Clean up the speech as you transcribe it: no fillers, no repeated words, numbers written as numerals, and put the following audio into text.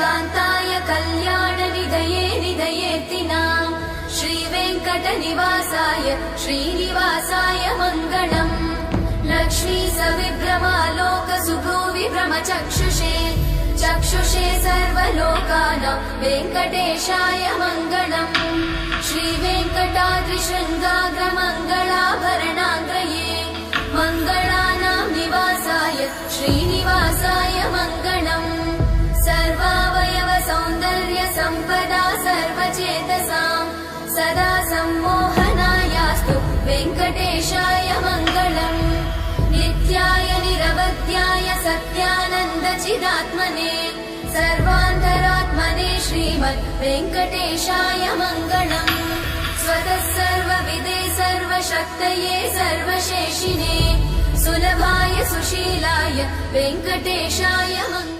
कान्ताय कल्याणनिधये निधयेऽर्तिनाम् श्रीवेङ्कटनिवासाय श्रीनिवासाय मङ्गलम् लक्ष्मी सविभ्रमालोकसुभुविभ्रमचक्षुषे चक्षुषे सर्वलोकानां वेङ्कटेशाय मङ्गलम् श्रीवेङ्कटाद्रिशृङ्गाग्रमङ्गलाभरणाङ्ग्रये मङ्गलानां निवासाय श्रीनिवासाय मङ्गलम् सर्वावयव सौन्दर्य सम्पदा सर्वचेतसां सदा सम्मोहनायास्तु वेङ्कटेशाय मङ्गलम् नित्याय निरवध्याय सत्यानन्दचिदात्मने सर्वान्तरात्मने श्रीमद् वेङ्कटेशाय मङ्गलम् स्वतः सर्वविदे सर्वशक्तये सर्वशेषिने सुलभाय सुशीलाय वेङ्कटेशाय मङ्गलम्।